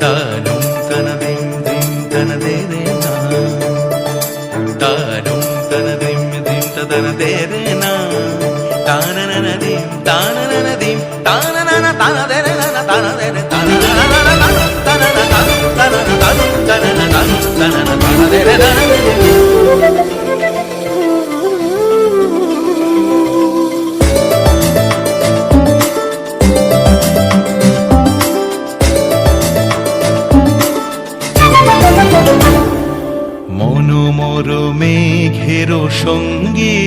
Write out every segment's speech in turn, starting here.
താനും തനദിം ദിം തനദേരന താനും തനദിം ദിം തനദേരന താനനനദിം താനനനദിം താനനന തനദേരന തനദേര തനനന തനന തനന തനദേരന মনোমর মেঘের সঙ্গী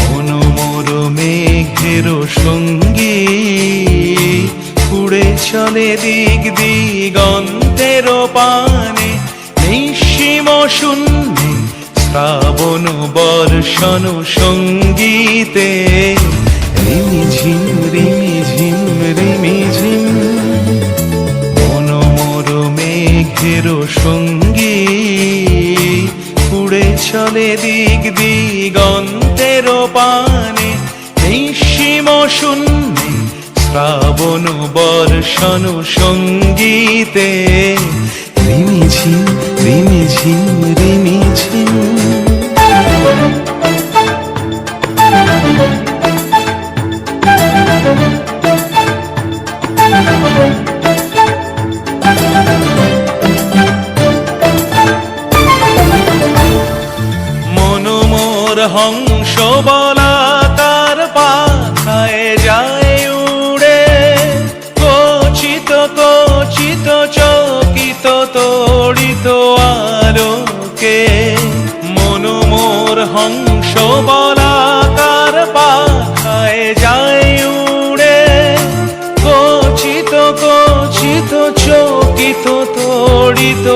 মনোমর মেঘের সঙ্গী উড়ে চলে দিক দিগন্তের পানে নিঃসীম শূন্যে শ্রাবণ বর্ষণ সঙ্গীতে রিমিঝিম রিমিঝিম রিমিঝিম মনোমর মেঘের সঙ্গী উড়ে চলে দিক দিগন্তের পানে নিঃসীম শূন্যে শ্রাবণ বর্ষণ সঙ্গীতে রিমিঝিম রিমিঝিম রিমিঝিম মনোমর হংস বলাকার পাখায় যায় উড়ে কচিত কচিত চকিত তড়িত আলোকে মনোমর হংস বলাকার পাখায় যায় উড়ে কচিত কচিত চকিত তড়িত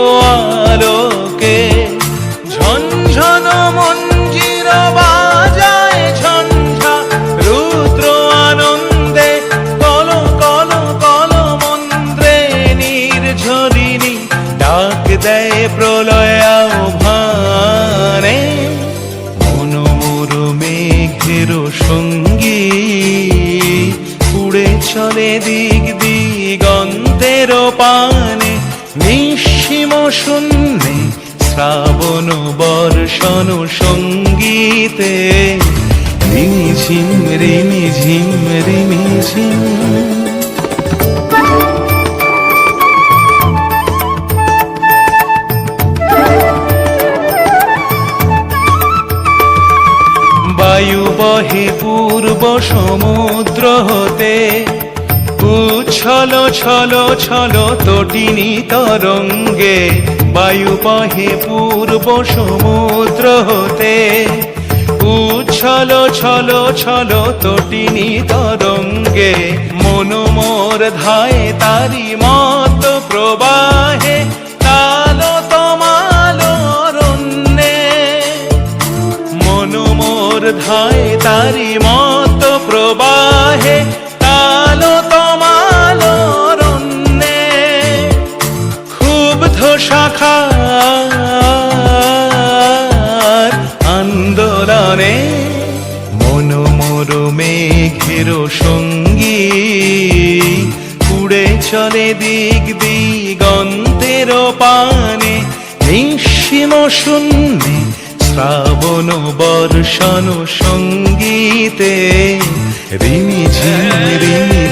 আলোকে ঝনঝন মঞ্জির বাজায় ঝঞ্ঝা রুদ্র আনন্দে কল কল কল মন্ত্রে নির্ঝরিণী ডাক দেয় প্রলয় আহ্বানে মনোমর মেঘের সঙ্গী উড়ে চলে দিক দিগন্তের পানে নিঃসীম শূন্যে শ্রাবণ বর্ষণ সঙ্গীতে রিমিঝিম রিমিঝিম রিমিঝিম বায়ু বহে পূর্ব সমুদ্র হতে উচ্ছল ছল ছল তটিনী তরঙ্গে বায়ু বহে পূর্ব সমুদ্র হতে উচ্ছল ছল ছল তটিনী তরঙ্গে মনোমর ধায় তারি মত প্রবাহে তাল তমাল রণ্যে মনোমর ধায় তারি মত প্রবাহে তাল তমাল রণ্যে ক্ষুব্ধ শাখার আন্দোলনে মনোমর মেঘের সঙ্গী উড়ে চলে দিক দিগন্তের পানে নিঃসীম শূন্যে শ্রাবণ বর্ষণ সঙ্গীতে রিমিঝিম রিমি